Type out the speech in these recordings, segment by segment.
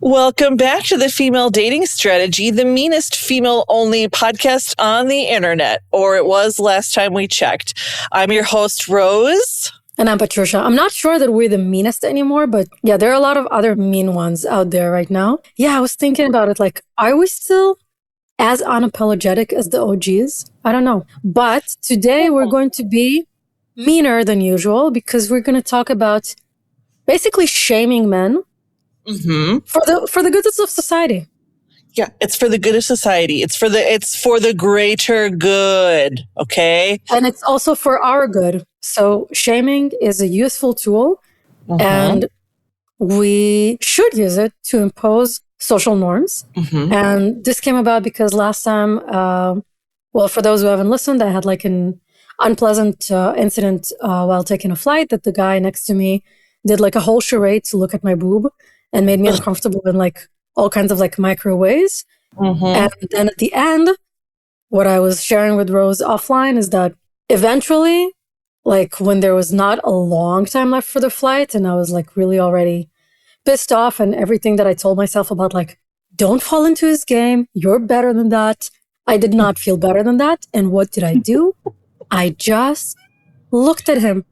Welcome back to the Female Dating Strategy, the meanest female-only podcast on the internet, or it was last time we checked. I'm your host, Rose. And I'm Patricia. I'm not sure that we're the meanest anymore, but yeah, there are a lot of other mean ones out there right now. Yeah, I was thinking about it, like, are we still as unapologetic as the OGs? I don't know. But today we're going to be meaner than usual because we're going to talk about basically shaming men. Mm-hmm. For the good of society. Yeah, it's for the good of society. It's for the greater good, okay? And it's also for our good. So shaming is a useful tool, and we should use it to impose social norms. And this came about because last time, for those who haven't listened, I had like an unpleasant incident while taking a flight that the guy next to me did like a whole charade to look at my boob and made me uncomfortable in like all kinds of like micro ways. And then at the end, what I was sharing with Rose offline is that eventually, like when there was not a long time left for the flight and I was like really already pissed off and everything that I told myself about like, don't fall into his game, you're better than that. I did not feel better than that. And what did I do? I just looked at him.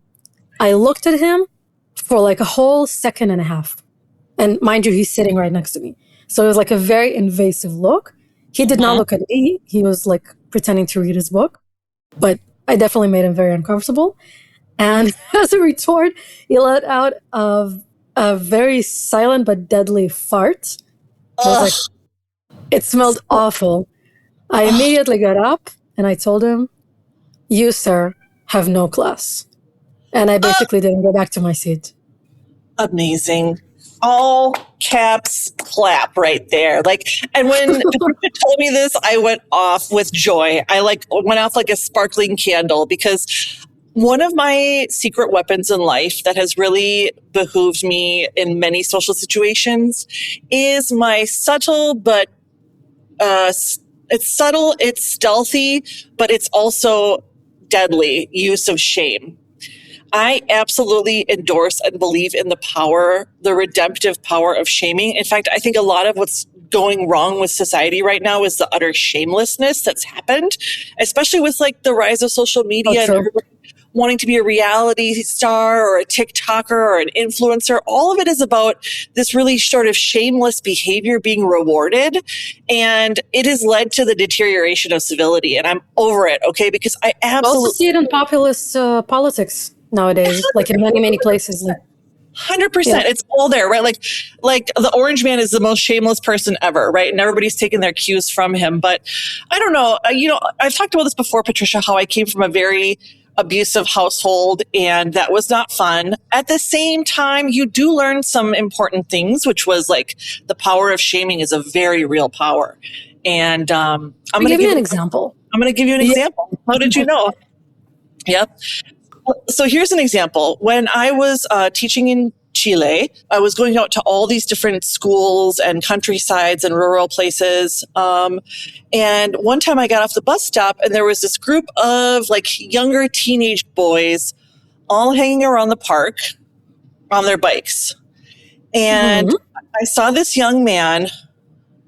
I looked at him for like a whole second and a half. And mind you, he's sitting right next to me. So it was like a very invasive look. He did not look at me. He was like pretending to read his book. But I definitely made him very uncomfortable. And as a retort, he let out a very silent but deadly fart. I was like, it smelled awful. I immediately got up and I told him, you, sir, have no class. And I basically didn't go back to my seat. Amazing. All caps clap right there. Like, and when Patricia told me this, I went off with joy. I like went off like a sparkling candle because one of my secret weapons in life that has really behooved me in many social situations is my subtle, but it's subtle, it's stealthy, but it's also deadly use of shame. I absolutely endorse and believe in the redemptive power of shaming. In fact, I think a lot of what's going wrong with society right now is the utter shamelessness that's happened, especially with like the rise of social media and everybody wanting to be a reality star or a TikToker or an influencer. All of it is about this really sort of shameless behavior being rewarded. And it has led to the deterioration of civility. And I'm over it, okay? Because I absolutely also see it in populist politics nowadays, like in many, many places. Like 100%. It's all there, right? Like the orange man is the most shameless person ever, right? And everybody's taking their cues from him. But I don't know. I've talked about this before, Patricia, how I came from a very abusive household and that was not fun. At the same time, you do learn some important things, which was like the power of shaming is a very real power. And I'm going to give you an example. I'm going to give you an example. How did you know? Yep. So here's an example. When I was teaching in Chile, I was going out to all these different schools and countrysides and rural places. And one time I got off the bus stop and there was this group of like younger teenage boys all hanging around the park on their bikes. And I saw this young man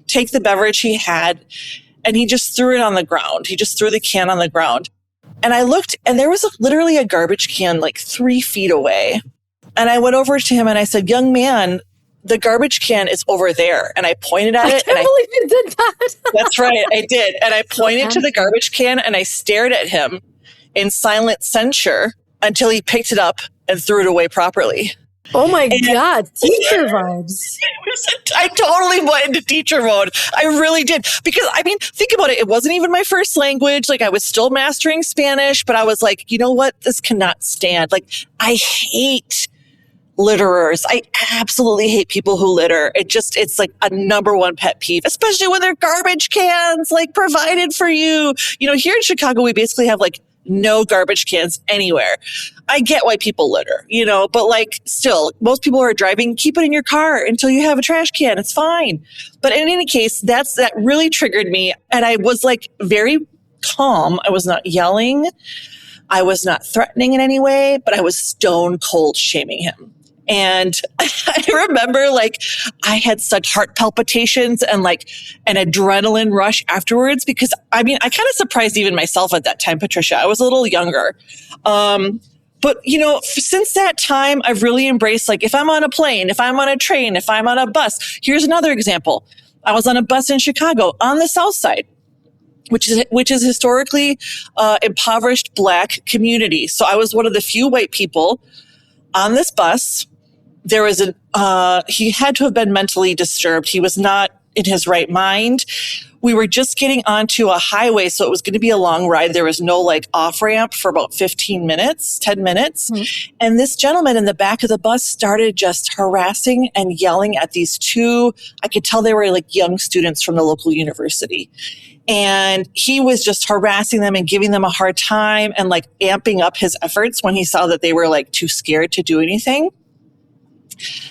take the beverage he had and he just threw it on the ground. He just threw the can on the ground. And I looked and there was literally a garbage can like 3 feet away. And I went over to him and I said, young man, the garbage can is over there. And I pointed at it. I can't believe you did that. That's right. I did. And I pointed to the garbage can and I stared at him in silent censure until he picked it up and threw it away properly. Oh my God, teacher vibes. I totally went into teacher mode. I really did. Because, I mean, think about it. It wasn't even my first language. Like, I was still mastering Spanish, but I was like, you know what? This cannot stand. Like, I hate litterers. I absolutely hate people who litter. It's like a number one pet peeve, especially when they're garbage cans, like, provided for you. You know, here in Chicago, we basically have, like, no garbage cans anywhere. I get why people litter, you know, but like still, most people are driving, keep it in your car until you have a trash can. It's fine. But in any case, that really triggered me. And I was like very calm. I was not yelling. I was not threatening in any way, but I was stone cold shaming him. And I remember like I had such heart palpitations and like an adrenaline rush afterwards because I mean, I kind of surprised even myself at that time, Patricia. I was a little younger. But you know, since that time, I've really embraced like if I'm on a plane, if I'm on a train, if I'm on a bus. Here's another example. I was on a bus in Chicago on the South Side, which is historically impoverished Black community. So I was one of the few white people on this bus. There was he had to have been mentally disturbed. He was not in his right mind. We were just getting onto a highway, so it was going to be a long ride. There was no like off ramp for about 10 minutes. Mm-hmm. And this gentleman in the back of the bus started just harassing and yelling at these two, I could tell they were like young students from the local university. And he was just harassing them and giving them a hard time and like amping up his efforts when he saw that they were like too scared to do anything.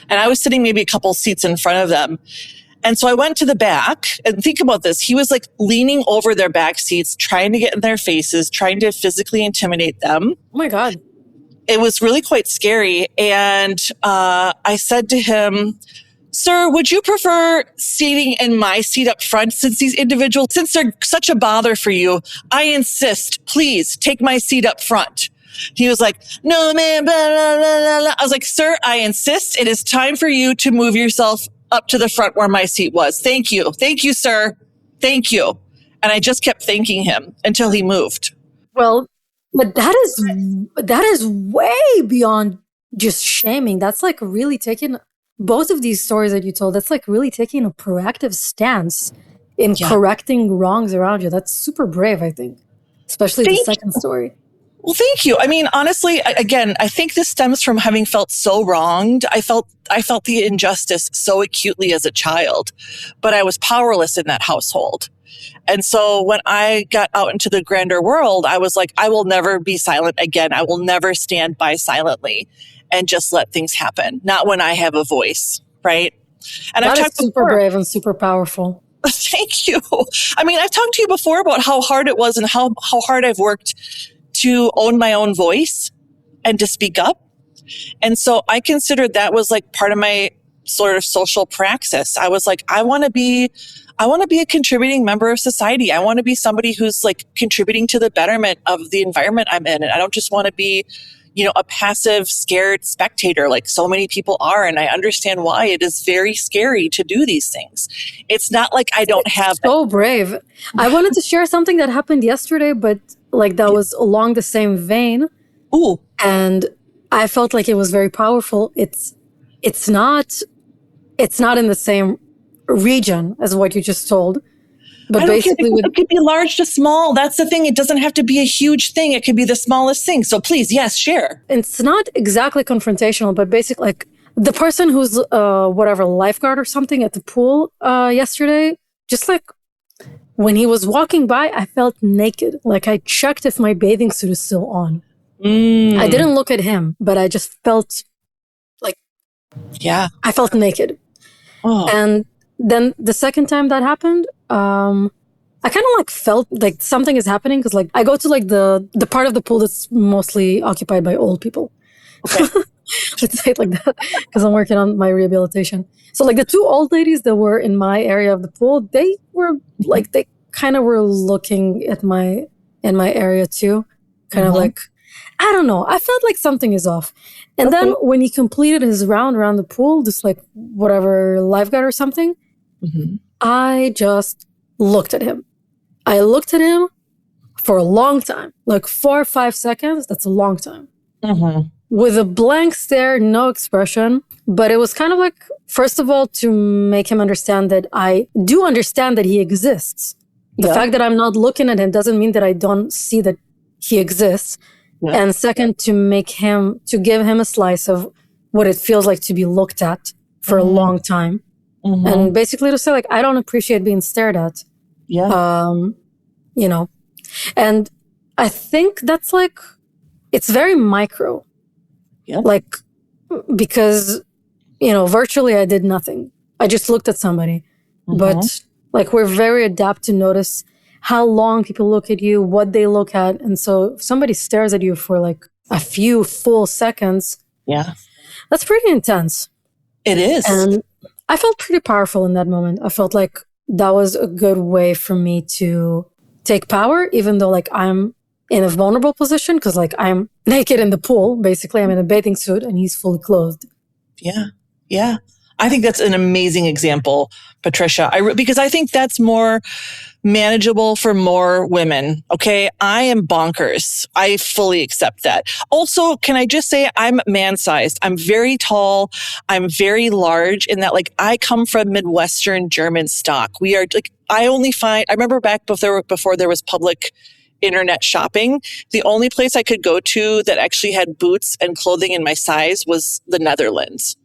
And I was sitting maybe a couple seats in front of them. And so I went to the back and think about this. He was like leaning over their back seats, trying to get in their faces, trying to physically intimidate them. Oh my God. It was really quite scary. And I said to him, "Sir, would you prefer seating in my seat up front since they're such a bother for you? I insist, please take my seat up front." He was like, "No, man, blah, blah, blah, blah." I was like, "Sir, I insist. It is time for you to move yourself up to the front where my seat was. Thank you. Thank you, sir. Thank you." And I just kept thanking him until he moved. Well, but that is way beyond just shaming. That's like really taking both of these stories that you told. That's like really taking a proactive stance in correcting wrongs around you. That's super brave, I think, especially the second story. Well, thank you. I mean, honestly, again, I think this stems from having felt so wronged. I felt the injustice so acutely as a child, but I was powerless in that household. And so when I got out into the grander world, I was like, I will never be silent again. I will never stand by silently and just let things happen. Not when I have a voice, right? And that is super brave and super powerful. Thank you. I mean, I've talked to you before about how hard it was and how hard I've worked to own my own voice and to speak up. And so I considered that was like part of my sort of social praxis. I was like, I want to be a contributing member of society. I want to be somebody who's like contributing to the betterment of the environment I'm in. And I don't just want to be, you know, a passive, scared spectator like so many people are. And I understand why it is very scary to do these things. It's not like I don't have... So brave. I wanted to share something that happened yesterday, but like that was along the same vein. Ooh. And I felt like it was very powerful. It's not in the same region as what you just told. But basically it could be large to small. That's the thing. It doesn't have to be a huge thing. It could be the smallest thing. So please, yes, share. It's not exactly confrontational, but basically like the person who's lifeguard or something at the pool yesterday, just like when he was walking by, I felt naked. Like I checked if my bathing suit is still on. I didn't look at him, but I just felt like, I felt naked. Oh. And then the second time that happened, I kind of like felt like something is happening because like I go to like the part of the pool that's mostly occupied by old people. Okay. Let's say it like that because I'm working on my rehabilitation. So like the two old ladies that were in my area of the pool, they kind of were looking at in my area too. Kind of like, I don't know. I felt like something is off. And then when he completed his round around the pool, just like whatever lifeguard or something, I just looked at him. I looked at him for a long time, like 4 or 5 seconds. That's a long time. With a blank stare, no expression. But it was kind of like, first of all, to make him understand that I do understand that he exists. The fact that I'm not looking at him doesn't mean that I don't see that he exists. Yeah. And second, to give him a slice of what it feels like to be looked at for a long time. And basically to say like, I don't appreciate being stared at. Yeah. You know, and I think that's like, it's very micro. Yeah. Like, because, you know, virtually I did nothing. I just looked at somebody. But like, we're very adept to notice how long people look at you, what they look at. And so if somebody stares at you for like a few full seconds, That's pretty intense. It is. And I felt pretty powerful in that moment. I felt like that was a good way for me to take power, even though like I'm in a vulnerable position because like I'm naked in the pool. Basically, I'm in a bathing suit and he's fully clothed. Yeah. Yeah. I think that's an amazing example, Patricia. Because I think that's more manageable for more women. Okay. I am bonkers. I fully accept that. Also, can I just say I'm man-sized. I'm very tall. I'm very large in that like I come from Midwestern German stock. We are like, I remember back before there was public internet shopping, the only place I could go to that actually had boots and clothing in my size was the Netherlands.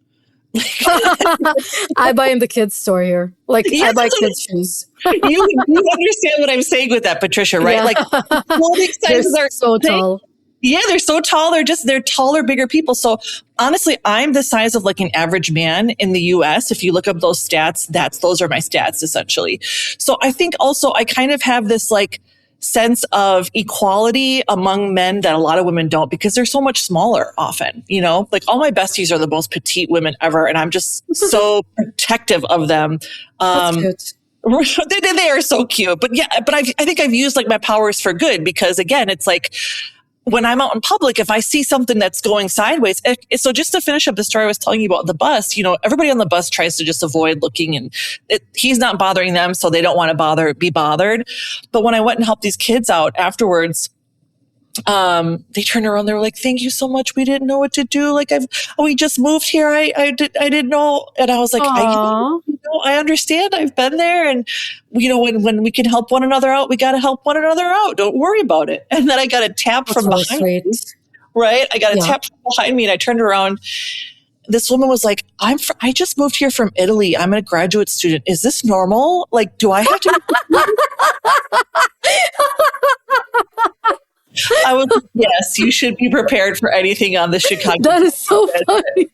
I buy in the kids store here. Like I buy kids shoes. you understand what I'm saying with that, Patricia, right? Yeah. Like clothing sizes are so tall. Yeah, they're so tall. They're taller, bigger people. So honestly, I'm the size of like an average man in the US. If you look up those stats, those are my stats essentially. So I think also I kind of have this like sense of equality among men that a lot of women don't because they're so much smaller often, you know, like all my besties are the most petite women ever. And I'm just so protective of them. That's cute. They are so cute, but I think I've used like my powers for good because again, it's like, when I'm out in public, if I see something that's going sideways, so just to finish up the story I was telling you about the bus, you know, everybody on the bus tries to just avoid looking and he's not bothering them. So they don't want to be bothered. But when I went and helped these kids out afterwards, they turned around. They were like, "Thank you so much. We didn't know what to do. Like we just moved here. I didn't know." And I was like, I understand. I've been there. And, you know, when we can help one another out, we got to help one another out. Don't worry about it. And then I got a tap from behind me, right? I got a tap from behind me and I turned around. This woman was like, I just moved here from Italy. I'm a graduate student. Is this normal? Like, do I have to? I was like, yes, you should be prepared for anything on the Chicago. That is so funny.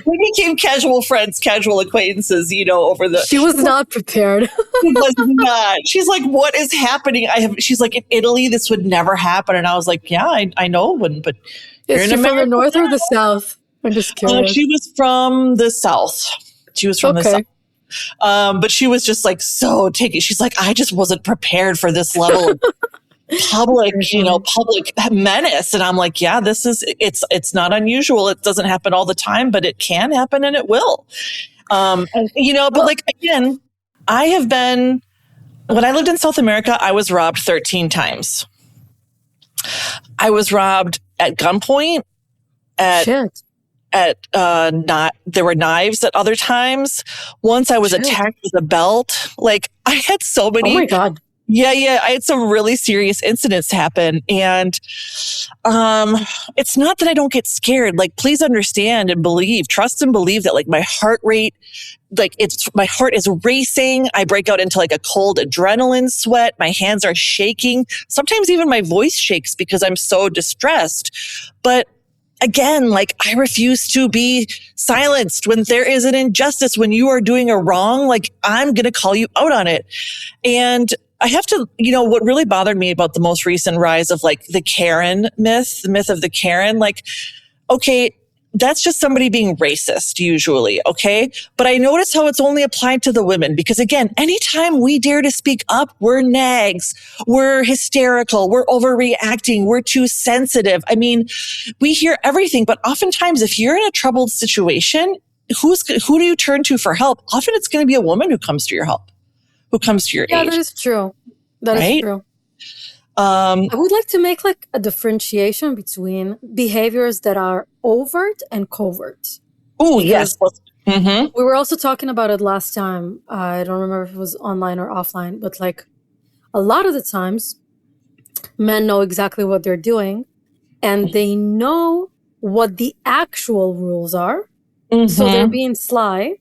We became casual friends, casual acquaintances, you know, She was not prepared. She was not. She's like, what is happening? She's like, in Italy, this would never happen. And I was like, yeah, I know it wouldn't, but Is she from the north or the south? I'm just curious. She was from the south. The south. But she was just like so taken. She's like, I just wasn't prepared for this level of public menace. And I'm like, yeah, it's not unusual. It doesn't happen all the time, but it can happen and it will. But like, again, when I lived in South America, I was robbed 13 times. I was robbed at gunpoint, there were knives at other times. Once I was attacked with a belt. Like I had so many. Oh my God. Yeah. I had some really serious incidents happen. And it's not that I don't get scared. Like, please understand and trust and believe that like my heart rate, my heart is racing. I break out into like a cold adrenaline sweat. My hands are shaking. Sometimes even my voice shakes because I'm so distressed. But again, like I refuse to be silenced when there is an injustice, when you are doing a wrong, like I'm going to call you out on it. And I have to, what really bothered me about the most recent rise of like the Karen myth, the myth of the Karen, like, okay, that's just somebody being racist usually. Okay. But I notice how it's only applied to the women because again, anytime we dare to speak up, we're nags, we're hysterical, we're overreacting, we're too sensitive. I mean, we hear everything, but oftentimes if you're in a troubled situation, who do you turn to for help? Often it's going to be a woman who comes to your help, who comes to your aid. Yeah, that is true. That is true. I would like to make like a differentiation between behaviors that are overt and covert. Oh, yes. Mm-hmm. We were also talking about it last time. I don't remember if it was online or offline, but like a lot of the times men know exactly what they're doing and they know what the actual rules are. Mm-hmm. So they're being sly.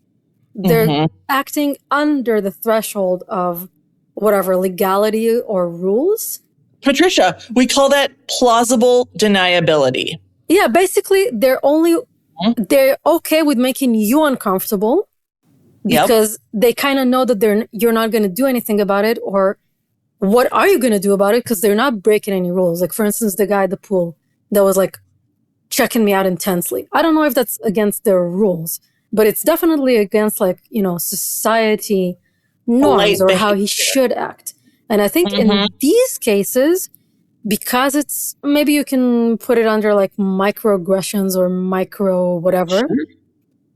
They're acting under the threshold of whatever legality or rules. Patricia, we call that plausible deniability. Yeah, basically, they're okay with making you uncomfortable because they kind of know that you're not going to do anything about it, or what are you going to do about it? Because they're not breaking any rules. Like, for instance, the guy at the pool, that was like checking me out intensely. I don't know if that's against their rules, but it's definitely against like, society norms or how he should act. And I think in these cases, because it's, maybe you can put it under like microaggressions or micro whatever. Sure.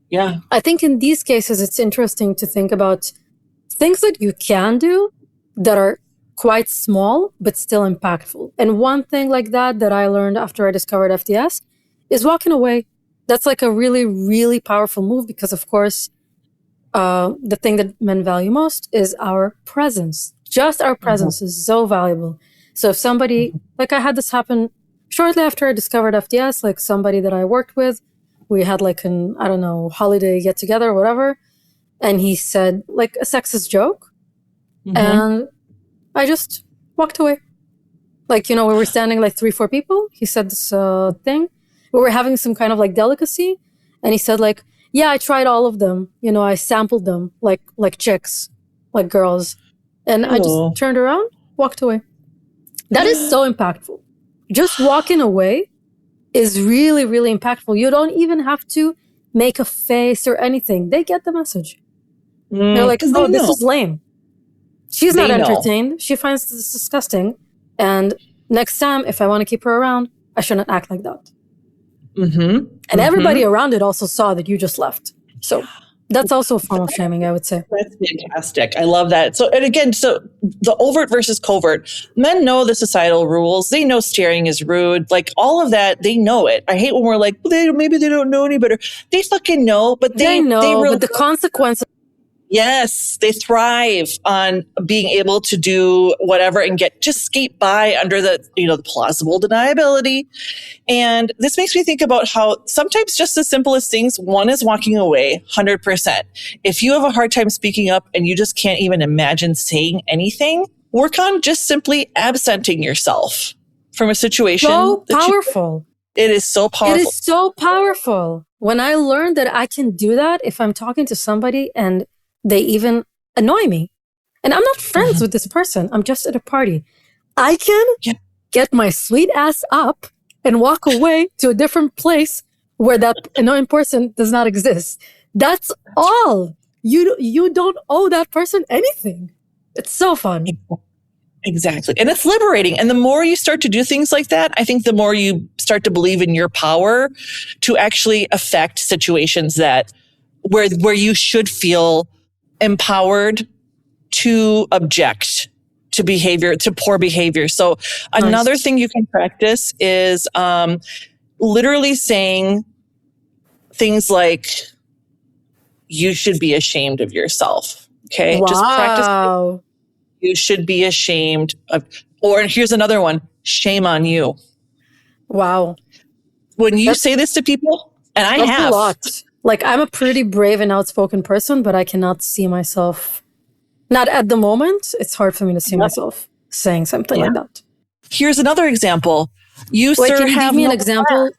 Yeah. I think in these cases, it's interesting to think about things that you can do that are quite small, but still impactful. And one thing like that I learned after I discovered FDS is walking away. That's like a really, really powerful move because, of course, the thing that men value most is our presence. Just our presence is so valuable. So if somebody, like I had this happen shortly after I discovered FDS, like somebody that I worked with, we had like an, I don't know, holiday get together or whatever. And he said like a sexist joke. And I just walked away. Like, we were standing like 3-4 people. He said this thing. We were having some kind of like delicacy. And he said like, yeah, I tried all of them. I sampled them like chicks, like girls. And I just turned around, walked away. That is so impactful. Just walking away is really, really impactful. You don't even have to make a face or anything. They get the message. They're like, oh, this is lame. She's not entertained. She finds this disgusting. And next time, if I want to keep her around, I shouldn't act like that. And everybody around it also saw that you just left. So that's also a form of shaming, I would say. That's fantastic. I love that. So, and again, so the overt versus covert, men know the societal rules. They know staring is rude. Like all of that, they know it. I hate when we're like, well, maybe they don't know any better. They fucking know, but they know, but the consequences. Yes, they thrive on being able to do whatever and just skate by under the, the plausible deniability. And this makes me think about how sometimes just the simplest things, one is walking away 100%. If you have a hard time speaking up and you just can't even imagine saying anything, work on just simply absenting yourself from a situation. So powerful. It is so powerful. It is so powerful. When I learned that I can do that if I'm talking to somebody and they even annoy me. And I'm not friends with this person. I'm just at a party. I can get my sweet ass up and walk away to a different place where that annoying person does not exist. That's all. You don't owe that person anything. It's so fun. Exactly. And it's liberating. And the more you start to do things like that, I think the more you start to believe in your power to actually affect situations where you should feel empowered to object to behavior, to poor behavior. So another thing you can practice is literally saying things like, you should be ashamed of yourself. Okay. Wow. Just practice. You should be ashamed of, or here's another one, shame on you. Wow. When you say this to people, and I have a lot. Like I'm a pretty brave and outspoken person, but I cannot see myself, not at the moment. It's hard for me to see myself saying something like that. Here's another example. You Wait, sir can you have give me no an example?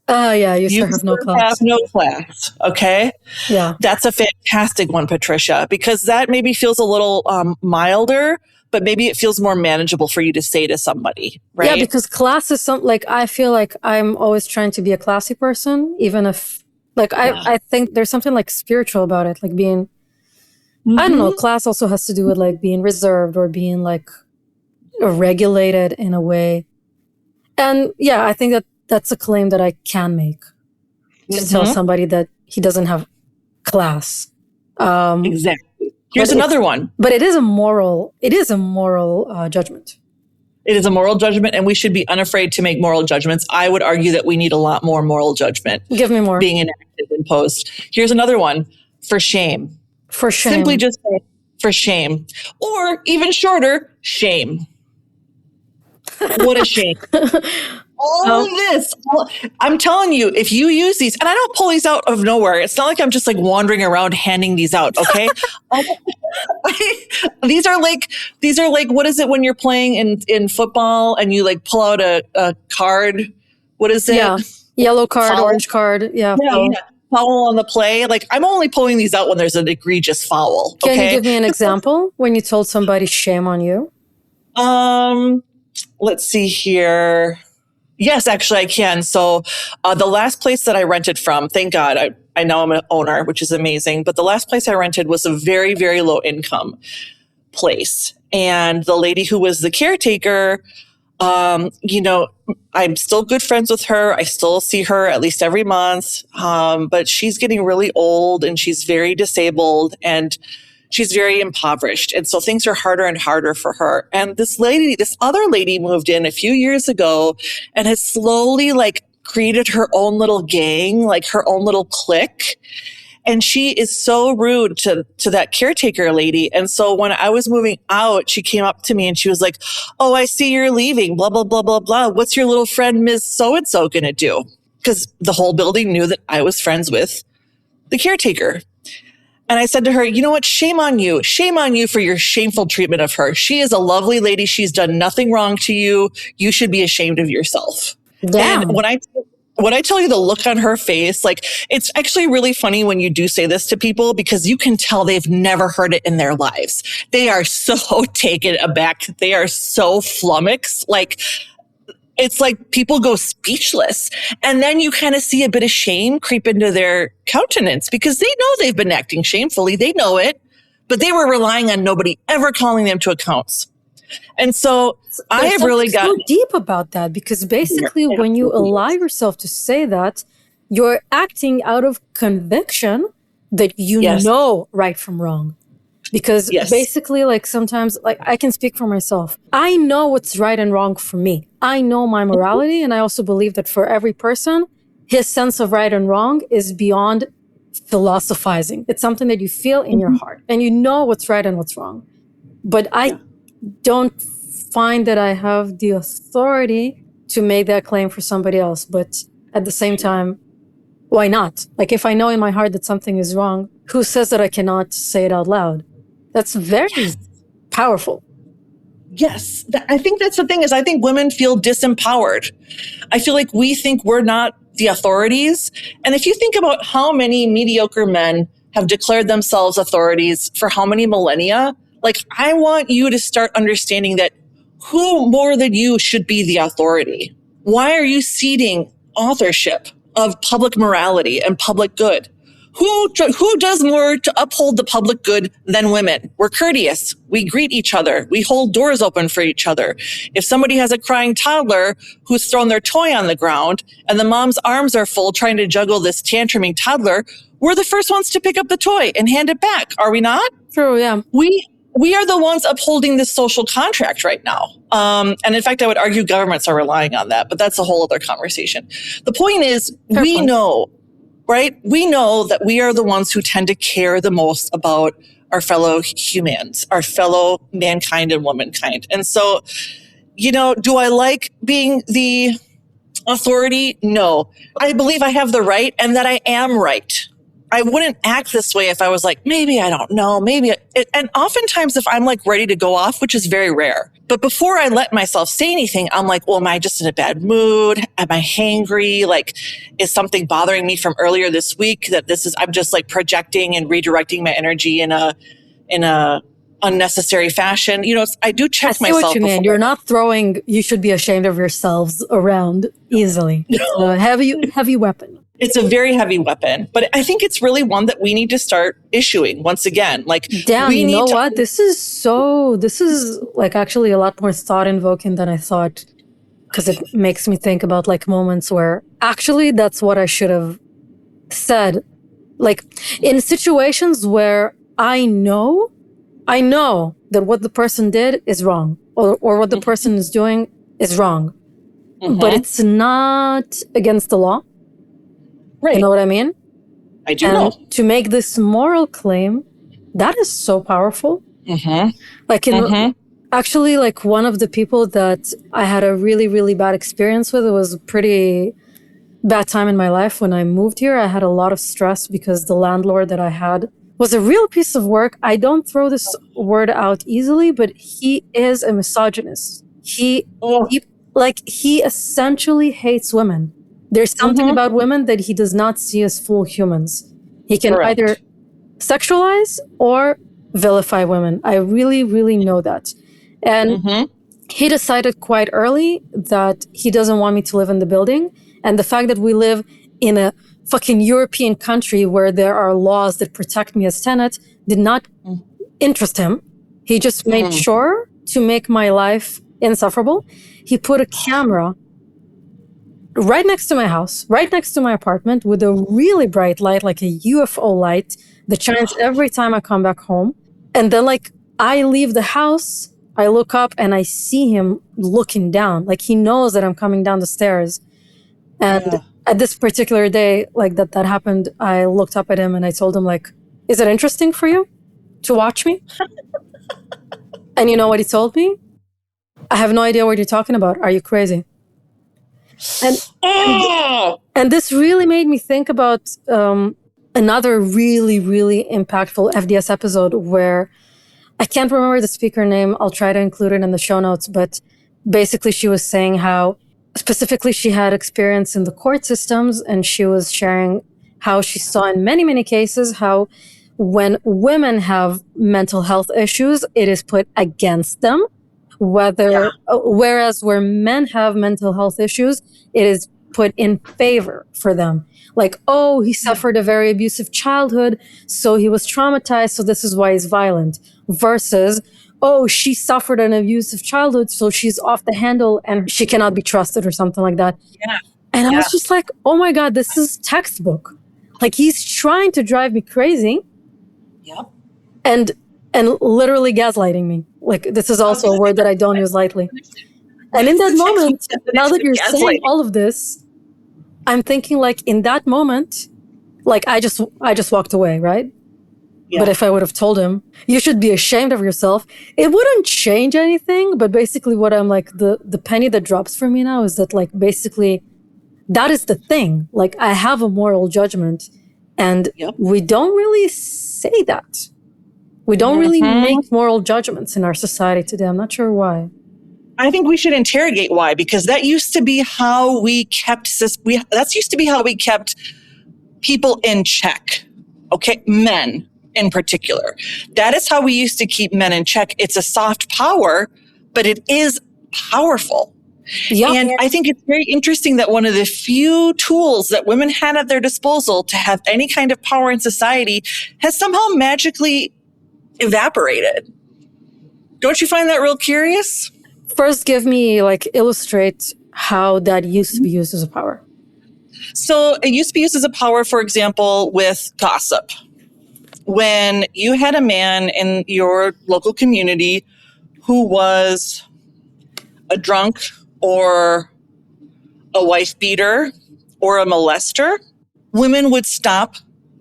You sir have no class. Have no class. Okay. Yeah. That's a fantastic one, Patricia, because that maybe feels a little milder, but maybe it feels more manageable for you to say to somebody, right? Yeah, because class is I feel like I'm always trying to be a classy person, even if I think there's something like spiritual about it, like being, I don't know, class also has to do with like being reserved or being like regulated in a way. And yeah, I think that's a claim that I can make to tell somebody that he doesn't have class. Exactly. Here's another one. But it is a moral judgment. It is a moral judgment, and we should be unafraid to make moral judgments. I would argue that we need a lot more moral judgment. Give me more. Being enacted and imposed. Here's another one. For shame. For shame. Simply just say for shame. Or even shorter, shame. What a shame. All of this. I'm telling you, if you use these, and I don't pull these out of nowhere. It's not like I'm just like wandering around handing these out. Okay. These are like, what is it when you're playing in football and you like pull out a card? What is it? Yeah. Yellow card, foul. Orange card. Yeah. Foul on the play. Like I'm only pulling these out when there's an egregious foul. Okay? Can you give me an example when you told somebody shame on you? Let's see here. Yes, actually I can. So the last place that I rented from, thank God, I know I'm an owner, which is amazing. But the last place I rented was a very, very low income place. And the lady who was the caretaker, you know, I'm still good friends with her. I still see her at least every month. But she's getting really old and she's very disabled and she's very impoverished. And so things are harder and harder for her. And this other lady moved in a few years ago and has slowly like created her own little gang, like her own little clique. And she is so rude to that caretaker lady. And so when I was moving out, she came up to me and she was like, "Oh, I see you're leaving, blah, blah, blah, blah, blah. What's your little friend, Ms. So-and-so, going to do?" Because the whole building knew that I was friends with the caretaker. And I said to her, "You know what? Shame on you. Shame on you for your shameful treatment of her. She is a lovely lady. She's done nothing wrong to you. You should be ashamed of yourself." Damn. And when I tell you the look on her face, like, it's actually really funny when you do say this to people because you can tell they've never heard it in their lives. They are so taken aback. They are so flummoxed. Like, it's like people go speechless. And then you kind of see a bit of shame creep into their countenance because they know they've been acting shamefully. They know it, but they were relying on nobody ever calling them to accounts. And so I have really gotten so deep about that because basically when you allow yourself to say that, you're acting out of conviction that you know right from wrong. Because basically, like sometimes, like I can speak for myself. I know what's right and wrong for me. I know my morality. And I also believe that for every person, his sense of right and wrong is beyond philosophizing. It's something that you feel in your heart and you know what's right and what's wrong. But I don't find that I have the authority to make that claim for somebody else. But at the same time, why not? Like if I know in my heart that something is wrong, who says that I cannot say it out loud? That's very powerful. Yes. I think that's the thing is I think women feel disempowered. I feel like we think we're not the authorities. And if you think about how many mediocre men have declared themselves authorities for how many millennia, like I want you to start understanding that who more than you should be the authority? Why are you ceding authorship of public morality and public good? Who does more to uphold the public good than women? We're courteous. We greet each other. We hold doors open for each other. If somebody has a crying toddler who's thrown their toy on the ground and the mom's arms are full trying to juggle this tantruming toddler, we're the first ones to pick up the toy and hand it back. Are we not? True, yeah. We are the ones upholding this social contract right now. And in fact, I would argue governments are relying on that, but that's a whole other conversation. The point is, we know, right? We know that we are the ones who tend to care the most about our fellow humans, our fellow mankind and womankind. And so, you know, do I like being the authority? No. I believe I have the right and that I am right. I wouldn't act this way if I was like, maybe I don't know, and oftentimes if I'm like ready to go off, which is very rare, but before I let myself say anything, I'm like, well, am I just in a bad mood? Am I hangry? Like, is something bothering me from earlier this week I'm just like projecting and redirecting my energy in a unnecessary fashion? You know, I do check myself. What you mean. You're not throwing, you should be ashamed of yourselves around easily. It's a heavy weapon. It's a very heavy weapon, but I think it's really one that we need to start issuing once again. Like, damn, you know what? This is like actually a lot more thought invoking than I thought, because it makes me think about like moments where actually that's what I should have said. Like in situations where I know that what the person did is wrong or what the person is doing is wrong, but it's not against the law. Right. You know what I mean? I do know. To make this moral claim, that is so powerful. Like actually, like one of the people that I had a really, really bad experience with, it was a pretty bad time in my life when I moved here. I had a lot of stress because the landlord that I had was a real piece of work. I don't throw this word out easily, but he is a misogynist. He essentially hates women. There's something about women that he does not see as full humans. He can either sexualize or vilify women. I really, really know that. And he decided quite early that he doesn't want me to live in the building. And the fact that we live in a fucking European country where there are laws that protect me as tenant did not interest him. He just made sure to make my life insufferable. He put a camera right next to my house, right next to my apartment, with a really bright light, like a UFO light that shines every time I come back home. And then like I leave the house, I look up and I see him looking down. Like he knows that I'm coming down the stairs. And at this particular day, like that happened, I looked up at him and I told him, like, is it interesting for you to watch me? And you know what he told me? I have no idea what you're talking about. Are you crazy? And this really made me think about another really, really impactful FDS episode where I can't remember the speaker name. I'll try to include it in the show notes. But basically, she was saying how specifically she had experience in the court systems, and she was sharing how she saw in many, many cases how when women have mental health issues, it is put against them. Whereas where men have mental health issues, it is put in favor for them. Like, oh, he suffered a very abusive childhood, so he was traumatized, so this is why he's violent. Versus, oh, she suffered an abusive childhood, so she's off the handle and she cannot be trusted or something like that. Yeah. And I was just like, oh my God, this is textbook. Like he's trying to drive me crazy. Yep. And literally gaslighting me. Like this is also a word that I don't use lightly. And in that moment, now that you're saying all of this, I'm thinking like in that moment, like I just walked away, right? Yeah. But if I would have told him, you should be ashamed of yourself, it wouldn't change anything. But basically what I'm like, the penny that drops for me now is that like, basically that is the thing. Like I have a moral judgment and we don't really say that. We don't really make moral judgments in our society today. I'm not sure why. I think we should interrogate why, because that used to be how we kept people in check. Okay, men in particular. That is how we used to keep men in check. It's a soft power, but it is powerful. Yeah. And I think it's very interesting that one of the few tools that women had at their disposal to have any kind of power in society has somehow magically evaporated. Don't you find that real curious? First, illustrate how that used to be used as a power. So it used to be used as a power, for example, with gossip. When you had a man in your local community who was a drunk or a wife beater or a molester, women would stop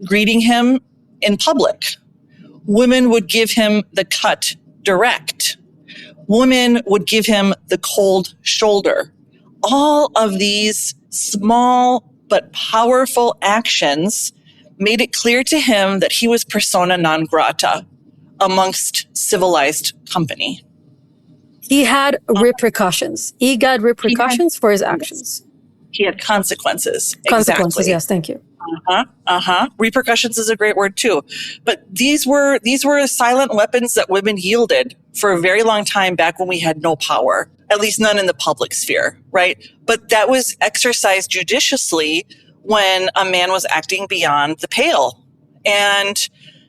greeting him in public. Women would give him the cut direct. Women would give him the cold shoulder. All of these small but powerful actions made it clear to him that he was persona non grata amongst civilized company. He had repercussions. He got repercussions for his actions. He had consequences. Consequences, exactly. Yes, thank you. Repercussions is a great word too. But these were silent weapons that women yielded for a very long time back when we had no power, at least none in the public sphere, right? But that was exercised judiciously when a man was acting beyond the pale. And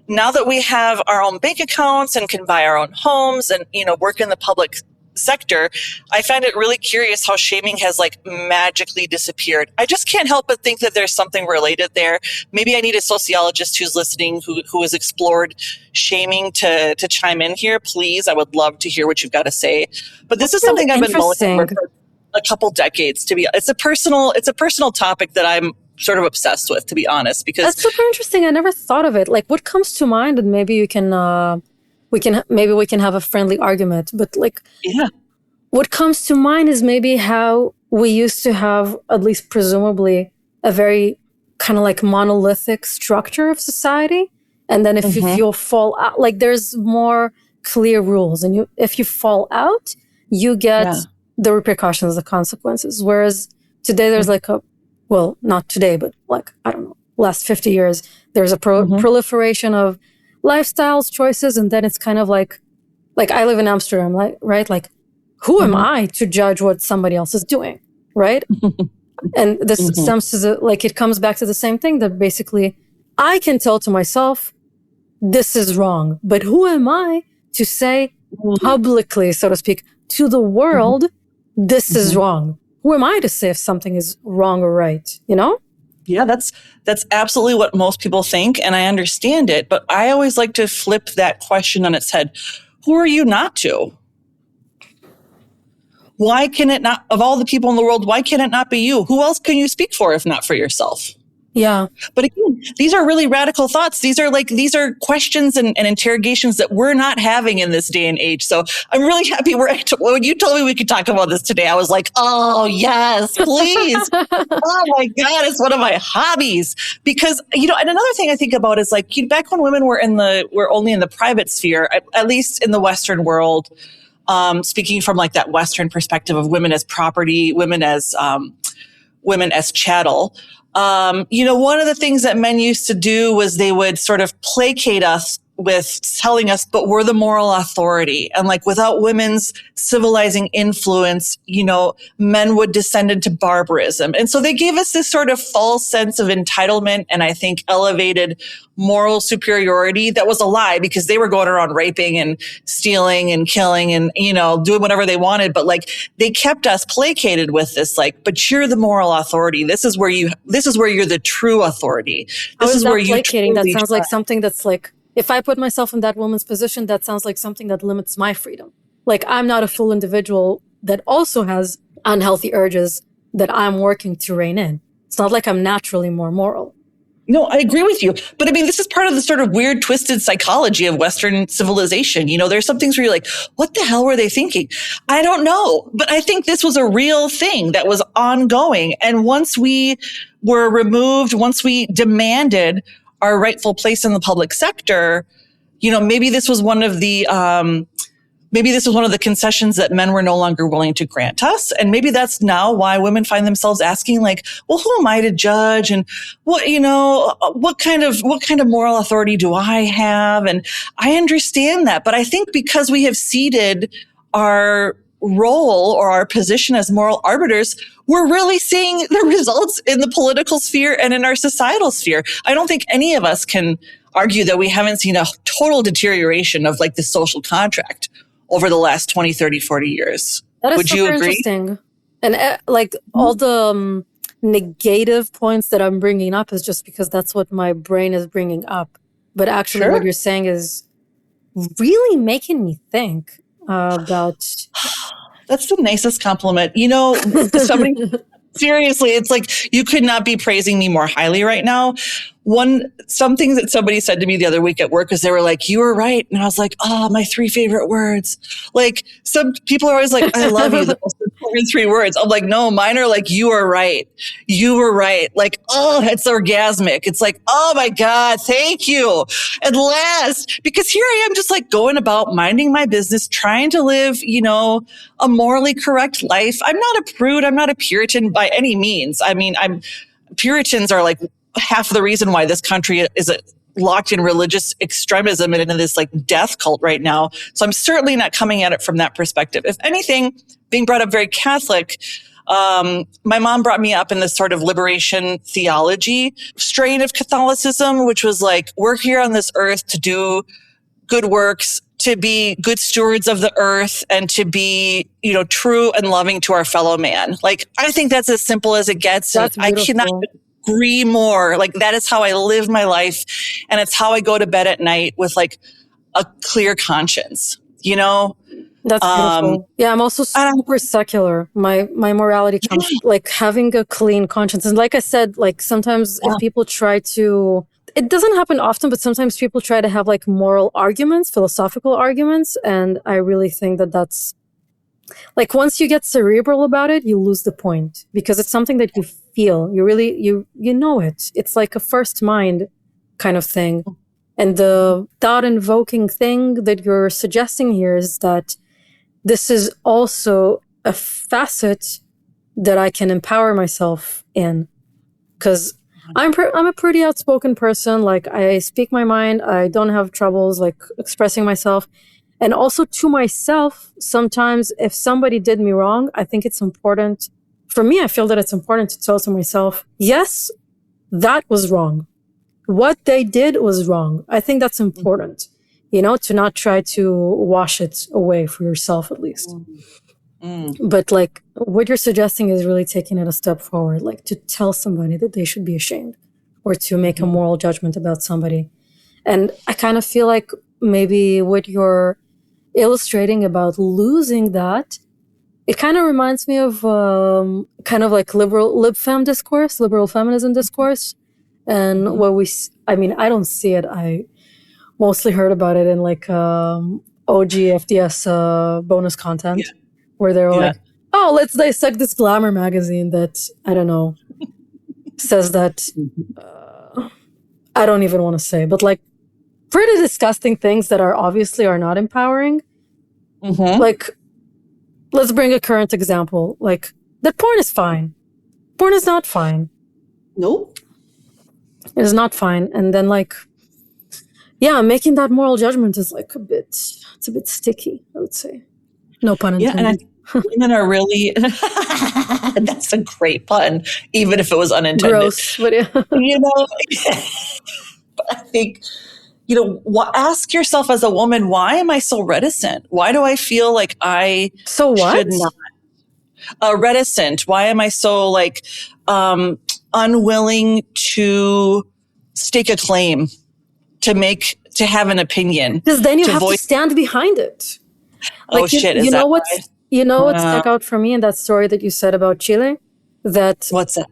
now that we have our own bank accounts and can buy our own homes and, work in the public sector, I find it really curious how shaming has magically disappeared. I just can't help but think that there's something related there. Maybe I need a sociologist who's listening who has explored shaming to chime in here. Please, I would love to hear what you've got to say. But this is something I've been mulling over for a couple decades. It's a personal topic that I'm sort of obsessed with, to be honest. Because that's super interesting. I never thought of it. Like, what comes to mind, and maybe you can. We can have a friendly argument, but what comes to mind is maybe how we used to have, at least presumably, a very kind of monolithic structure of society. And then if you fall out, there's more clear rules. And if you fall out, you get the repercussions, the consequences. Whereas today there's not today, but I don't know, last 50 years, there's a proliferation of lifestyles, choices, and then it's kind of like I live in Amsterdam, right? who am I to judge what somebody else is doing, right? And this stems to it comes back to the same thing, that basically I can tell to myself, this is wrong. But who am I to say publicly, so to speak, to the world, this is wrong? Who am I to say if something is wrong or right, you know? Yeah, that's absolutely what most people think, and I understand it. But I always like to flip that question on its head. Who are you not to? Why can it not, of all the people in the world, why can it not be you? Who else can you speak for if not for yourself? Yeah. But again, these are really radical thoughts. These are questions and interrogations that we're not having in this day and age. So I'm really happy when you told me we could talk about this today, I was like, oh yes, please. Oh my God, it's one of my hobbies. Because, and another thing I think about is like, back when women were only in the private sphere, at least in the Western world, speaking from like that Western perspective of women as property, women as chattel. One of the things that men used to do was they would sort of placate us with telling us, but we're the moral authority. And like without women's civilizing influence, men would descend into barbarism. And so they gave us this sort of false sense of entitlement and I think elevated moral superiority that was a lie, because they were going around raping and stealing and killing and, doing whatever they wanted. But like they kept us placated with this, like, but you're the moral authority. This is where you're the true authority. This is where you placating. That sounds like something that's like, if I put myself in that woman's position, that sounds like something that limits my freedom. Like I'm not a full individual that also has unhealthy urges that I'm working to rein in. It's not like I'm naturally more moral. No, I agree with you. But I mean, this is part of the sort of weird, twisted psychology of Western civilization. There's some things where you're like, what the hell were they thinking? I don't know. But I think this was a real thing that was ongoing. And once we were removed, once we demanded our rightful place in the public sector, maybe this was one of the concessions that men were no longer willing to grant us. And maybe that's now why women find themselves asking like, well, who am I to judge? And what kind of moral authority do I have? And I understand that. But I think because we have ceded our role or our position as moral arbiters, we're really seeing the results in the political sphere and in our societal sphere. I don't think any of us can argue that we haven't seen a total deterioration of like the social contract over the last 20, 30, 40 years. That is Would you agree? Interesting. And all the negative points that I'm bringing up is just because that's what my brain is bringing up. But actually what you're saying is really making me think about... That's the nicest compliment. Somebody, seriously, it's like you could not be praising me more highly right now. Something that somebody said to me the other week at work is they were like, you were right. And I was like, oh, my 3 favorite words. Like some people are always like, I love you. The most important 3 words. I'm like, no, mine are like, you are right. You were right. Like, oh, it's orgasmic. It's like, oh my God, thank you. At last, because here I am just like going about minding my business, trying to live, a morally correct life. I'm not a prude. I'm not a Puritan by any means. I mean, Puritans are like half the reason why this country is locked in religious extremism and in this like death cult right now. So I'm certainly not coming at it from that perspective. If anything, being brought up very Catholic, my mom brought me up in this sort of liberation theology strain of Catholicism, which was like, we're here on this earth to do good works, to be good stewards of the earth, and to be, true and loving to our fellow man. Like, I think that's as simple as it gets. That's I cannot agree more. Like, that is how I live my life. And it's how I go to bed at night with like a clear conscience, That's beautiful. Yeah, I'm also super secular. My morality comes like having a clean conscience. And like I said, like sometimes if people try to, it doesn't happen often, but sometimes people try to have like moral arguments, philosophical arguments. And I really think that that's like, once you get cerebral about it, you lose the point because it's something that you feel. You really, you know it. It's like a first mind kind of thing. And the thought invoking thing that you're suggesting here is that this is also a facet that I can empower myself in. Because I'm a pretty outspoken person. Like, I speak my mind. I don't have troubles like expressing myself. And also to myself, sometimes if somebody did me wrong, I think it's important. For me, I feel that it's important to tell to myself, yes, that was wrong. What they did was wrong. I think that's important, to not try to wash it away for yourself at least. But like what you're suggesting is really taking it a step forward, like to tell somebody that they should be ashamed or to make a moral judgment about somebody. And I kind of feel like maybe what you're illustrating about losing that, it kind of reminds me of kind of like liberal feminism discourse. And what I don't see it. I mostly heard about it in like OG FDS bonus content where they were like, oh, let's dissect this glamour magazine that, I don't know, says that, I don't even want to say, but like pretty disgusting things that obviously are not empowering. Like, let's bring a current example. Like, that porn is fine. Porn is not fine. Nope. It is not fine. And then like, making that moral judgment is like it's a bit sticky, I would say. No pun intended. Yeah, and I think women are really, that's a great pun, even if it was unintended. Gross, but but I think, ask yourself as a woman, why am I so reticent? Why do I feel like I should not? Reticent. Why am I so like unwilling to stake a claim, to have an opinion? Because then you have to stand behind it. Like, shit! What stuck out for me in that story that you said about Chile? What's that?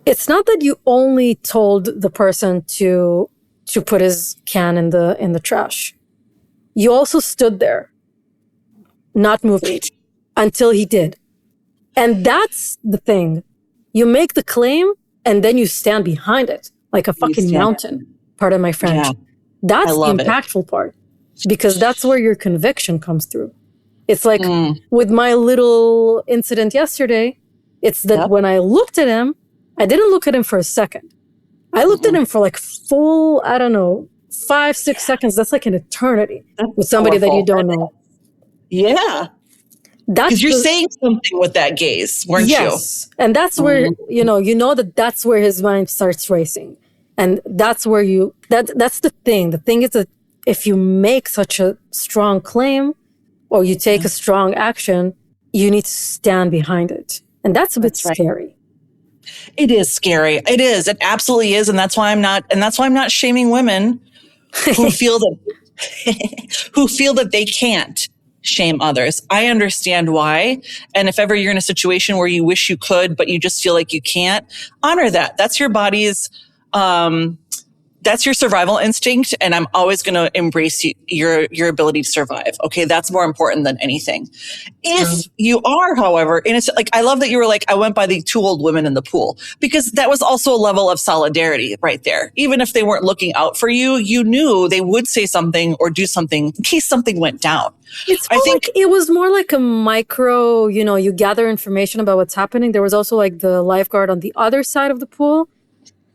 It's not that you only told the person to put his can in the trash. You also stood there, not moving, until he did. And that's the thing. You make the claim, and then you stand behind it like a fucking mountain. Pardon my French. Yeah. That's the impactful part, because that's where your conviction comes through. It's like with my little incident yesterday, it's that when I looked at him, I didn't look at him for a second. I looked at him for like full, 5-6 seconds. That's like an eternity with somebody that you don't know. Yeah. Because you're saying something with that gaze, weren't you? Yes. And that's where, that's where his mind starts racing. And that's where that's the thing. The thing is that if you make such a strong claim or you take a strong action, you need to stand behind it. And that's a bit scary. It is scary. It is. It absolutely is. And that's why I'm not shaming women who feel that they can't shame others. I understand why. And if ever you're in a situation where you wish you could, but you just feel like you can't, honor that. That's your body's, that's your survival instinct. And I'm always going to embrace your ability to survive. Okay. That's more important than anything. If you are, however, and it's like, I love that you were like, I went by the 2 old women in the pool, because that was also a level of solidarity right there. Even if they weren't looking out for you, you knew they would say something or do something in case something went down. I think it was more like a micro, you gather information about what's happening. There was also like the lifeguard on the other side of the pool.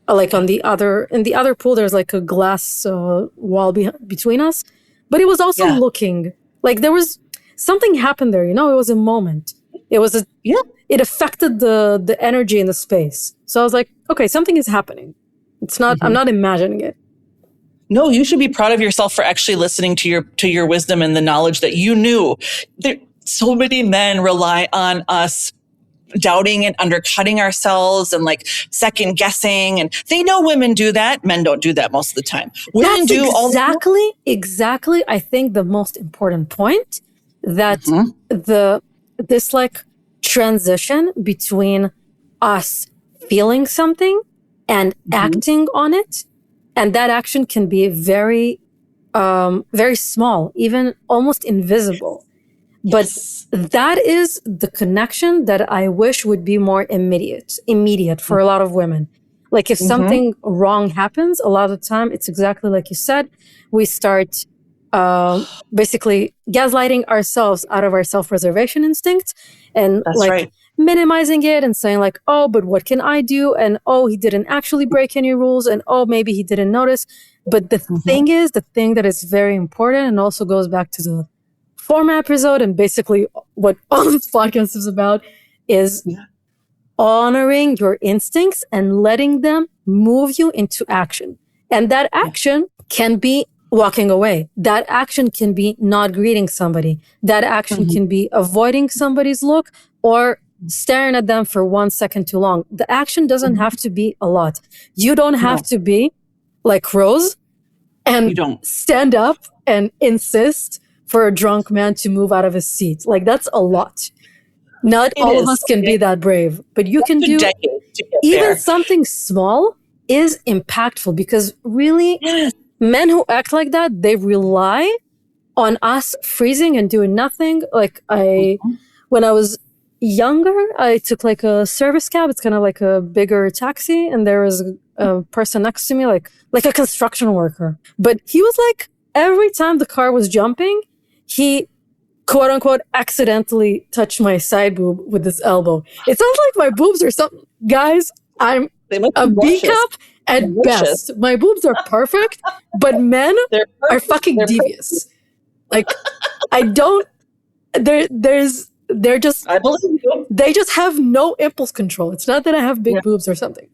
Like in the other pool, there's like a glass wall between us, but it was also looking like there was something happened there. It was a moment. It was it affected the energy in the space. So I was like, okay, something is happening. It's not, I'm not imagining it. No, you should be proud of yourself for actually listening to your wisdom and the knowledge that you knew. So many men rely on us doubting and undercutting ourselves and like second guessing. And they know women do that. Men don't do that most of the time. Women do exactly. I think the most important point that this like transition between us feeling something and acting on it. And that action can be very, very small, even almost invisible. But that is the connection that I wish would be more immediate for a lot of women. Like if something wrong happens, a lot of the time, it's exactly like you said, we start basically gaslighting ourselves out of our self-preservation instinct and minimizing it and saying like, oh, but what can I do? And oh, he didn't actually break any rules. And oh, maybe he didn't notice. But the thing is, the thing that is very important and also goes back to the former episode and basically what all this podcast is about is honoring your instincts and letting them move you into action. And that action can be walking away. That action can be not greeting somebody. That action can be avoiding somebody's look or staring at them for 1 second too long. The action doesn't have to be a lot. You don't have to be like Rose and stand up and insist for a drunk man to move out of his seat. Like, that's a lot. Not all of us can be that brave, but you can do even something small is impactful because really men who act like that, they rely on us freezing and doing nothing. Like when I was younger, I took like a service cab. It's kind of like a bigger taxi. And there was a person next to me, like a construction worker. But he was like, every time the car was jumping, he quote unquote accidentally touched my side boob with his elbow. It sounds like my boobs or something. Guys, I'm a B cup at best. My boobs are perfect, but men are fucking devious. Like, I don't, they're just, I believe you. They just have no impulse control. It's not that I have big boobs or something.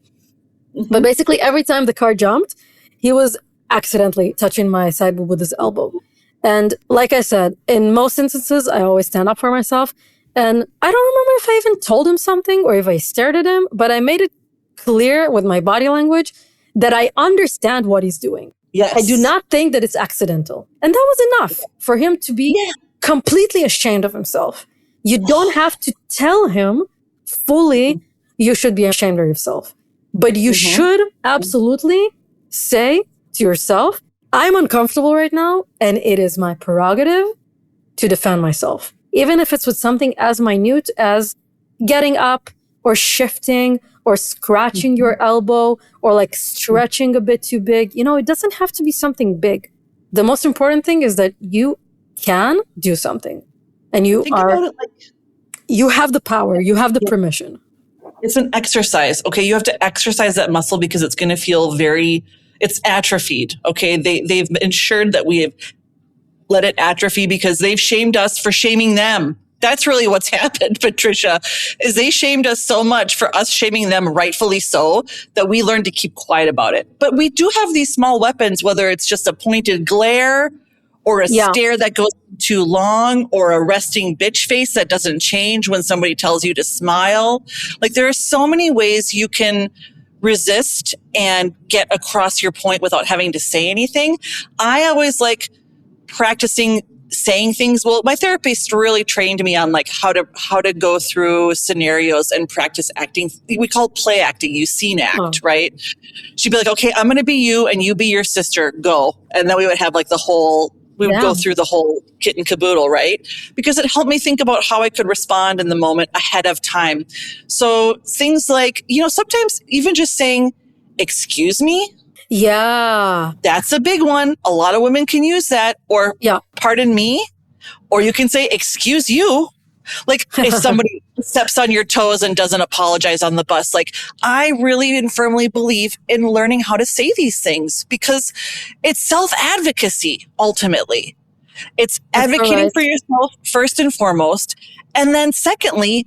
But basically every time the car jumped, he was accidentally touching my side boob with his elbow. And like I said, in most instances, I always stand up for myself. And I don't remember if I even told him something or if I stared at him, but I made it clear with my body language that I understand what he's doing. Yes. I do not think that it's accidental. And that was enough for him to be completely ashamed of himself. You don't have to tell him fully you should be ashamed of yourself. But you should absolutely say to yourself, I'm uncomfortable right now, and it is my prerogative to defend myself. Even if it's with something as minute as getting up or shifting or scratching your elbow or like stretching a bit too big. You know, it doesn't have to be something big. The most important thing is that you can do something and you you have the power, you have the permission. It's an exercise. Okay. You have to exercise that muscle because it's going to feel it's atrophied. Okay. They've ensured that we have let it atrophy because they've shamed us for shaming them. That's really what's happened, Patricia, is they shamed us so much for us shaming them, rightfully so, that we learned to keep quiet about it. But we do have these small weapons, whether it's just a pointed glare or a stare that goes too long or a resting bitch face that doesn't change when somebody tells you to smile. Like, there are so many ways you can resist and get across your point without having to say anything. I always like practicing saying things. Well, my therapist really trained me on like how to go through scenarios and practice acting. We call it play acting. You scene act, right? She'd be like, okay, I'm going to be you and you be your sister. Go. And then we would have like we would go through the whole kit and caboodle, right? Because it helped me think about how I could respond in the moment ahead of time. So things like, sometimes even just saying, excuse me. Yeah. That's a big one. A lot of women can use that, or pardon me, or you can say, excuse you. Like if somebody steps on your toes and doesn't apologize on the bus, like I really and firmly believe in learning how to say these things because it's self-advocacy ultimately. It's advocating for yourself first and foremost. And then secondly,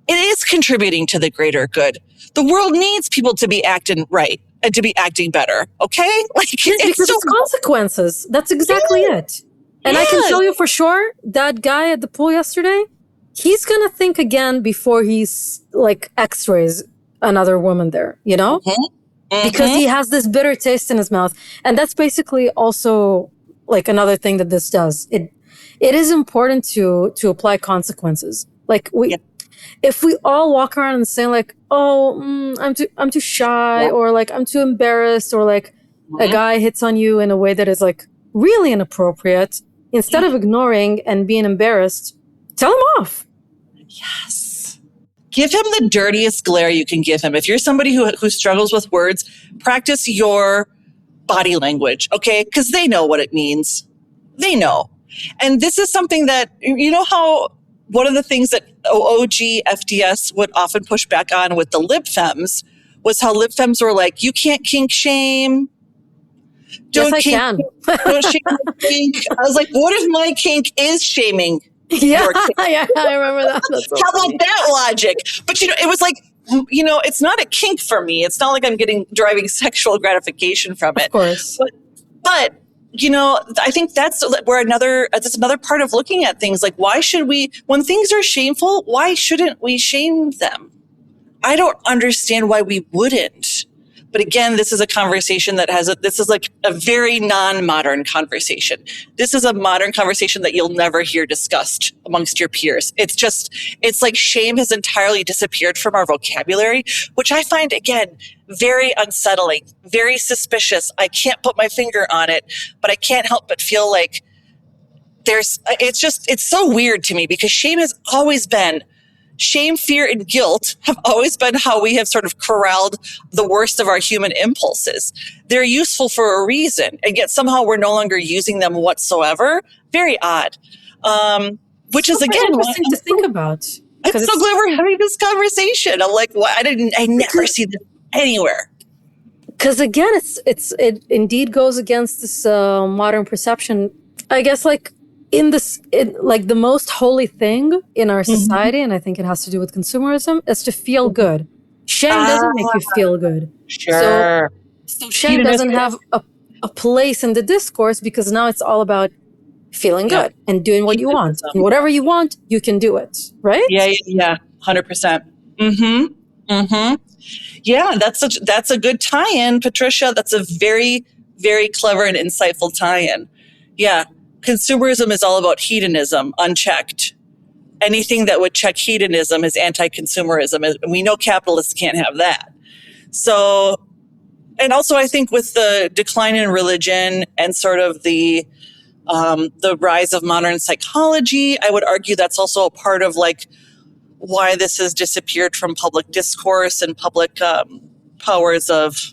it is contributing to the greater good. The world needs people to be acting right and to be acting better. Okay? Like because it's consequences. That's exactly it. And I can tell you for sure, that guy at the pool yesterday, he's going to think again before he's like x-rays another woman there, because he has this bitter taste in his mouth. And that's basically also like another thing that this does. It is important to apply consequences. Like if we all walk around and say like, oh, I'm too shy or like I'm too embarrassed or like a guy hits on you in a way that is like really inappropriate, instead of ignoring and being embarrassed, tell him off. Yes. Give him the dirtiest glare you can give him. If you're somebody who struggles with words, practice your body language, okay? Because they know what it means. They know. And this is something that, how one of the things that OG FDS would often push back on with the lib femmes was how lib femmes were like, you can't kink shame. Yes, I can. Don't shame my kink. I was like, what if my kink is shaming your kink? Yeah, I remember that. That's so how funny. about that logic? But, it was like, it's not a kink for me. It's not like I'm deriving sexual gratification from it. Of course. But I think that's another part of looking at things. Like, why should we, when things are shameful, why shouldn't we shame them? I don't understand why we wouldn't. But again, this is a conversation this is like a very non-modern conversation. This is a modern conversation that you'll never hear discussed amongst your peers. It's like shame has entirely disappeared from our vocabulary, which I find, again, very unsettling, very suspicious. I can't put my finger on it, but I can't help but feel like it's so weird to me, because shame, fear, and guilt have always been how we have sort of corralled the worst of our human impulses. They're useful for a reason, and yet somehow we're no longer using them whatsoever. Very odd. Which is, again, interesting to think about. I'm so glad we're having this conversation. I'm like, what? I never see this anywhere. Because again, it indeed goes against this modern perception. I guess, like, like the most holy thing in our society, and I think it has to do with consumerism, is to feel good. Shame doesn't make you feel good. Sure. So shame doesn't have a place in the discourse, because now it's all about feeling good and doing what you want. And whatever you want, you can do it, right? Yeah. 100%. Yeah, that's a good tie-in, Patricia. That's a very, very clever and insightful tie-in. Yeah. Consumerism is all about hedonism, unchecked. Anything that would check hedonism is anti-consumerism. And we know capitalists can't have that. So, and also I think with the decline in religion and sort of the rise of modern psychology, I would argue that's also a part of like why this has disappeared from public discourse and public powers of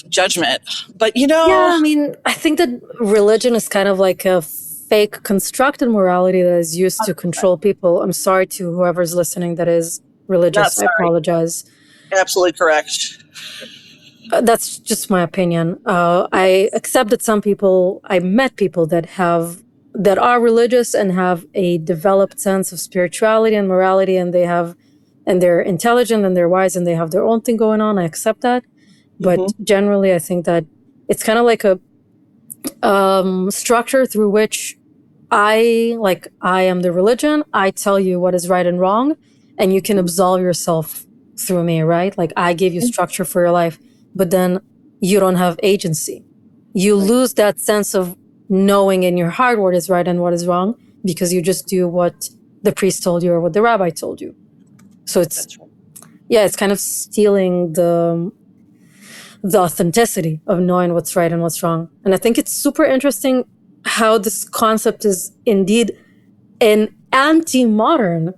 judgment. But, Yeah, I mean, I think that religion is kind of like a fake constructed morality that is used to control people. I'm sorry to whoever's listening that is religious. I apologize. Absolutely correct. That's just my opinion. I accept that I met people that are religious and have a developed sense of spirituality and morality, and they're intelligent and they're wise and they have their own thing going on. I accept that. But generally, I think that it's kind of like a structure through which I am the religion. I tell you what is right and wrong, and you can absolve yourself through me, right? Like, I give you structure for your life, but then you don't have agency. You lose that sense of knowing in your heart what is right and what is wrong, because you just do what the priest told you or what the rabbi told you. So it's kind of stealing the authenticity of knowing what's right and what's wrong. And I think it's super interesting how this concept is indeed an anti-modern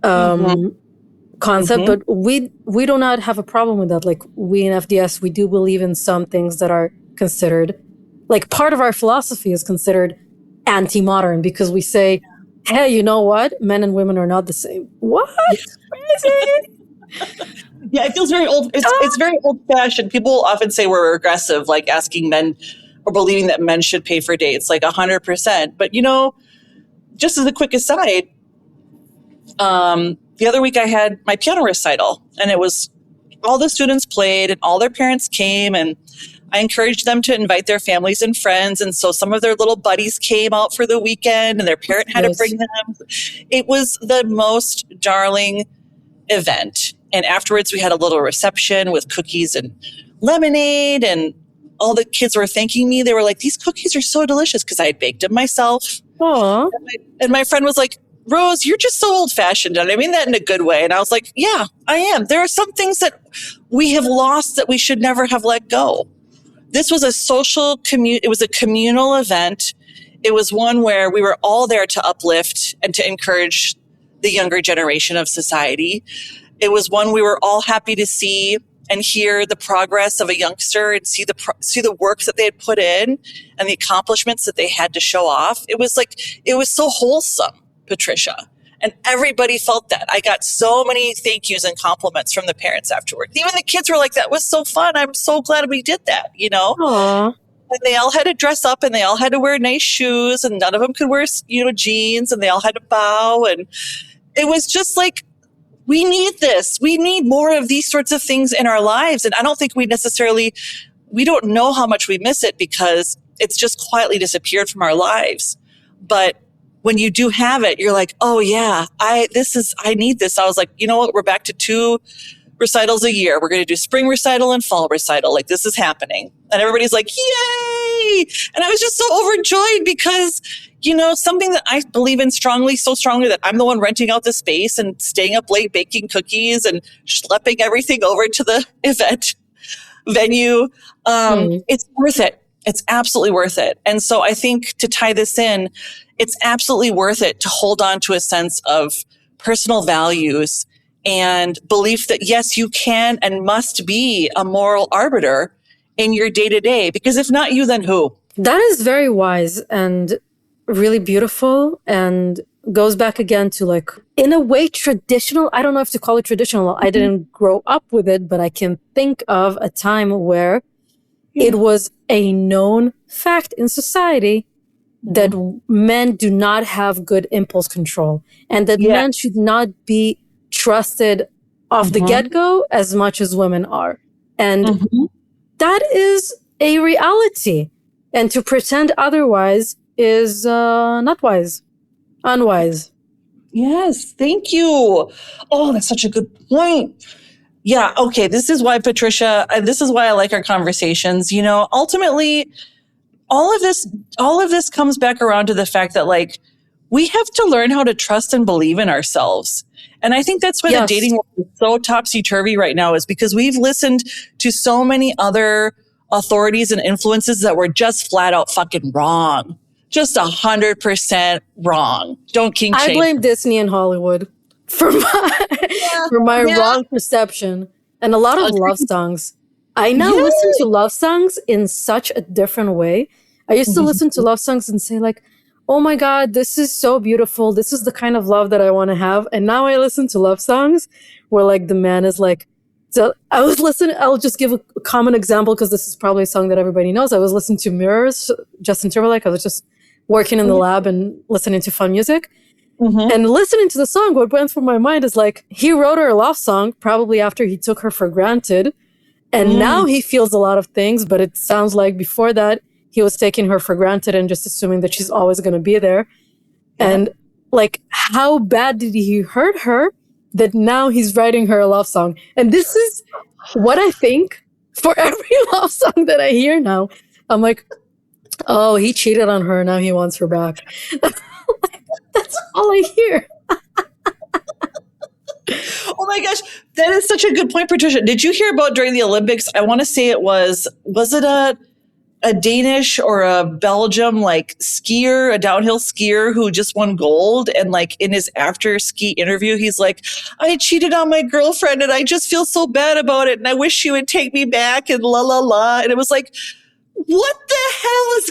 concept, but we do not have a problem with that. Like, we in FDS, we do believe in some things that are considered, like, part of our philosophy is considered anti-modern, because we say, hey, you know what? Men and women are not the same. What? Yeah, it feels very old. It's very old-fashioned. People often say we're regressive, like asking men or believing that men should pay for dates, like 100%. But, just as a quick aside, the other week I had my piano recital, and it was all the students played and all their parents came, and I encouraged them to invite their families and friends. And so some of their little buddies came out for the weekend and their parent had to bring them. It was the most darling event. And afterwards we had a little reception with cookies and lemonade, and all the kids were thanking me. They were like, these cookies are so delicious, because I had baked them myself. Aww. And my friend was like, Rose, you're just so old-fashioned. And I mean that in a good way. And I was like, yeah, I am. There are some things that we have lost that we should never have let go. This was a it was a communal event. It was one where we were all there to uplift and to encourage the younger generation of society. It was one we were all happy to see and hear the progress of a youngster and see the work that they had put in and the accomplishments that they had to show off. It was so wholesome, Patricia. And everybody felt that. I got so many thank yous and compliments from the parents afterward. Even the kids were like, that was so fun. I'm so glad we did that, you know? Aww. And they all had to dress up and they all had to wear nice shoes and none of them could wear, jeans, and they all had to bow. And it was just like, we need this. We need more of these sorts of things in our lives. And I don't think we don't know how much we miss it because it's just quietly disappeared from our lives. But when you do have it, you're like, oh yeah, I need this. I was like, you know what? We're back to 2 recitals a year. We're going to do spring recital and fall recital. Like, this is happening. And everybody's like, yay. And I was just so overjoyed because, something that I believe in so strongly that I'm the one renting out the space and staying up late baking cookies and schlepping everything over to the event venue. It's worth it. It's absolutely worth it. And so I think to tie this in, it's absolutely worth it to hold on to a sense of personal values and belief that, yes, you can and must be a moral arbiter in your day-to-day. Because if not you, then who? That is very wise and really beautiful and goes back again to, like, in a way, traditional. I don't know if to call it traditional. I didn't grow up with it, but I can think of a time where it was a known fact in society that men do not have good impulse control and that men should not be trusted off the get-go as much as women are. And that is a reality. And to pretend otherwise is not wise, unwise. Yes, thank you. Oh, that's such a good point. Yeah, okay, this is why, Patricia, this is why I like our conversations. Ultimately, all of this comes back around to the fact that, like, we have to learn how to trust and believe in ourselves. And I think that's why the dating world is so topsy-turvy right now, is because we've listened to so many other authorities and influences that were just flat out fucking wrong. Just 100% wrong. Don't kink shame. I blame Disney and Hollywood for my wrong perception. And a lot of love songs. I now listen to love songs in such a different way. I used to listen to love songs and say, like, oh my God, this is so beautiful. This is the kind of love that I want to have. And now I listen to love songs where, like, the man is like, so I was listening, I'll just give a common example because this is probably a song that everybody knows. I was listening to Mirrors, Justin Timberlake. I was just working in the lab and listening to fun music. And listening to the song, what went through my mind is, like, he wrote her a love song probably after he took her for granted. And now he feels a lot of things, but it sounds like before that, he was taking her for granted and just assuming that she's always going to be there. And, like, how bad did he hurt her that now he's writing her a love song? And this is what I think for every love song that I hear now. I'm like, oh, he cheated on her. Now he wants her back. That's all I hear. Oh my gosh, that is such a good point, Patricia. Did you hear about during the Olympics? I want to say it was it a Danish or a Belgium, like, skier, a downhill skier who just won gold. And, like, in his after ski interview, he's like, I cheated on my girlfriend and I just feel so bad about it. And I wish she would take me back and la, la, la. And it was like, what the hell is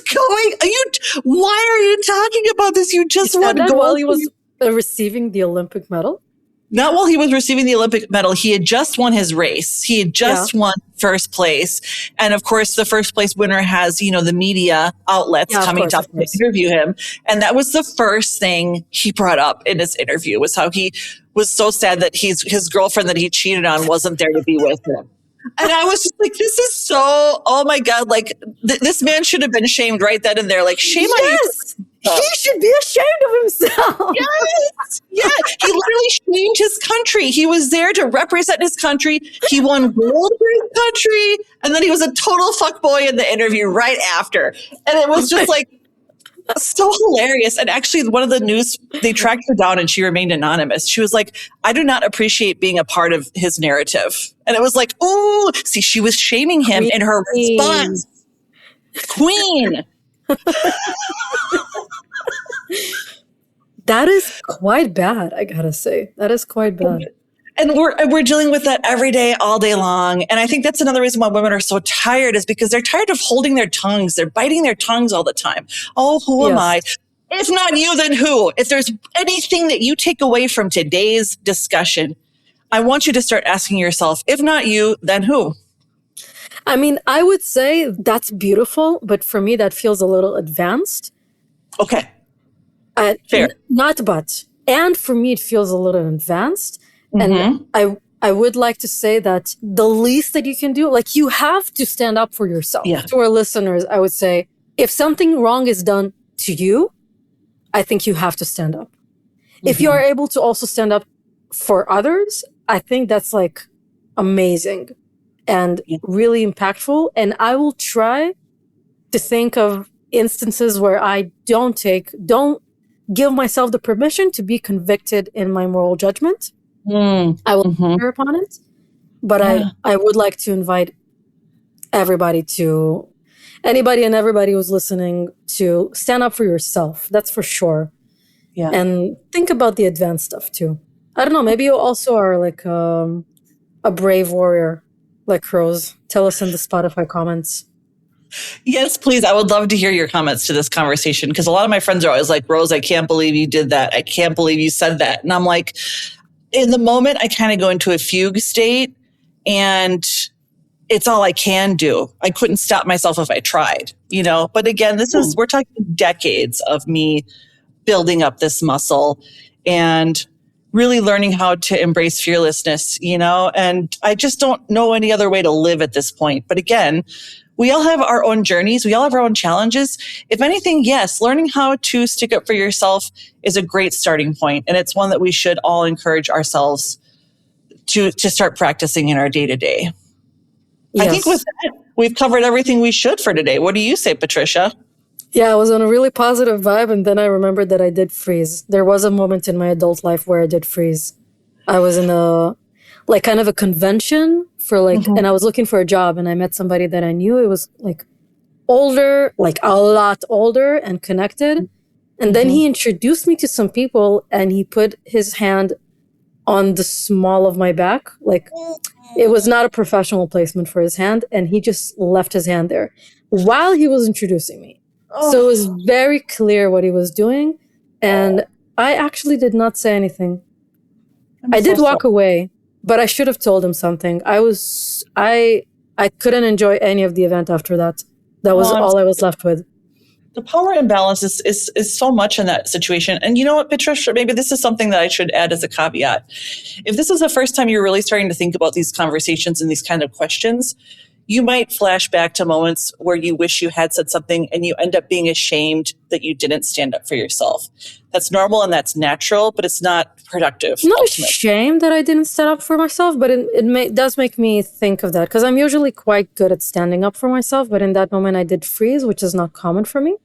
why are you talking about this? You just won gold. While he was receiving the Olympic medal? Not while he was receiving the Olympic medal. He had just won his race. He had just won first place. And of course, the first place winner has, the media outlets coming to interview him. And that was the first thing he brought up in his interview, was how he was so sad that his girlfriend that he cheated on wasn't there to be with him. And I was just like, this is so, oh my God, like, this man should have been shamed right then and there. Like, shame on you. He should be ashamed of himself. Yes. Yeah. He literally shamed his country. He was there to represent his country. He won gold for his country. And then he was a total fuckboy in the interview right after. And it was just like, so hilarious. And actually, one of the news, they tracked her down and she remained anonymous. She was like, I do not appreciate being a part of his narrative. And it was like, oh, see, she was shaming him in her response. Queen. That is quite bad, I gotta say. That is quite bad. And we're dealing with that every day, all day long. And I think that's another reason why women are so tired, is because they're tired of holding their tongues. They're biting their tongues all the time. Oh, who am I? If not you, then who? If there's anything that you take away from today's discussion, I want you to start asking yourself, if not you, then who? I mean, I would say that's beautiful, but for me, that feels a little advanced. Okay. Fair. Not but. And for me, it feels a little advanced. And I would like to say that the least that you can do, like, you have to stand up for yourself. Yeah. To our listeners, I would say, if something wrong is done to you, I think you have to stand up. If you are able to also stand up for others, I think that's like amazing and really impactful. And I will try to think of instances where I don't give myself the permission to be convicted in my moral judgment. I will ponder upon it, but I would like to invite anybody and everybody who's listening to stand up for yourself. That's for sure. Yeah. And think about the advanced stuff too. I don't know, maybe you also are like a brave warrior, like Rose. Tell us in the Spotify comments. Yes, please. I would love to hear your comments to this conversation, because a lot of my friends are always like, Rose, I can't believe you did that. I can't believe you said that. And I'm like, in the moment, I kind of go into a fugue state, and it's all I can do. I couldn't stop myself if I tried, But again, we're talking decades of me building up this muscle and really learning how to embrace fearlessness, and I just don't know any other way to live at this point. But again, we all have our own journeys. We all have our own challenges. If anything, yes, learning how to stick up for yourself is a great starting point. And it's one that we should all encourage ourselves to start practicing in our day-to-day. Yes. I think with that, we've covered everything we should for today. What do you say, Patricia? Yeah, I was on a really positive vibe, and then I remembered that I did freeze. There was a moment in my adult life where I did freeze. I was in kind of a convention for and I was looking for a job, and I met somebody that I knew. It was older, a lot older and connected. And then he introduced me to some people, and he put his hand on the small of my back. It was not a professional placement for his hand, and he just left his hand there while he was introducing me. Oh. So it was very clear what he was doing, and I actually did not say anything. I did walk away, but I should have told him something. I couldn't enjoy any of the event after that. That was all I was left with. The power imbalance is so much in that situation. And you know what, Patricia, maybe this is something that I should add as a caveat. If this is the first time you're really starting to think about these conversations and these kind of questions, you might flash back to moments where you wish you had said something and you end up being ashamed that you didn't stand up for yourself. That's normal and that's natural, but it's not productive. I'm not ashamed that I didn't stand up for myself, but it does make me think of that, because I'm usually quite good at standing up for myself, but in that moment I did freeze, which is not common for me.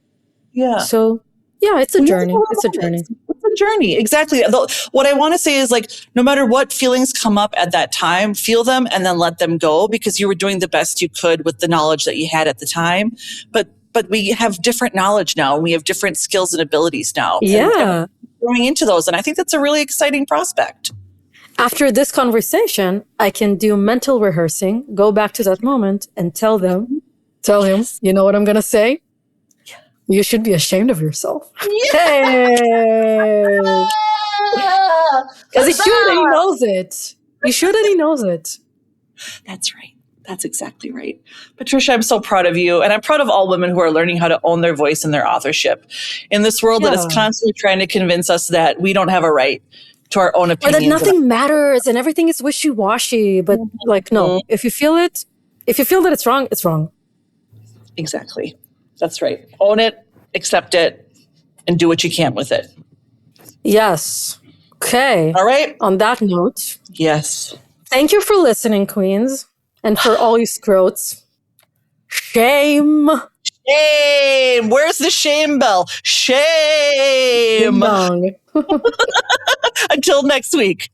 Yeah. So yeah, it's a journey. It's a journey. Exactly. What I want to say is, no matter what feelings come up at that time, feel them and then let them go, because you were doing the best you could with the knowledge that you had at the time. But we have different knowledge now, and we have different skills and abilities now. Yeah. And going into those. And I think that's a really exciting prospect. After this conversation, I can do mental rehearsing, go back to that moment and tell him, you know what I'm going to say? You should be ashamed of yourself. Hey! Because he should, and he knows it. He should, and he knows it. That's right. That's exactly right. Patricia, I'm so proud of you. And I'm proud of all women who are learning how to own their voice and their authorship in this world that is constantly trying to convince us that we don't have a right to our own opinions. Or that nothing matters and everything is wishy-washy. But no, if you feel that it's wrong, it's wrong. Exactly. That's right. Own it, accept it, and do what you can with it. Yes. Okay. All right. On that note. Yes. Thank you for listening, queens. And for all you scrotes. Shame. Shame. Where's the shame bell? Shame. Until next week.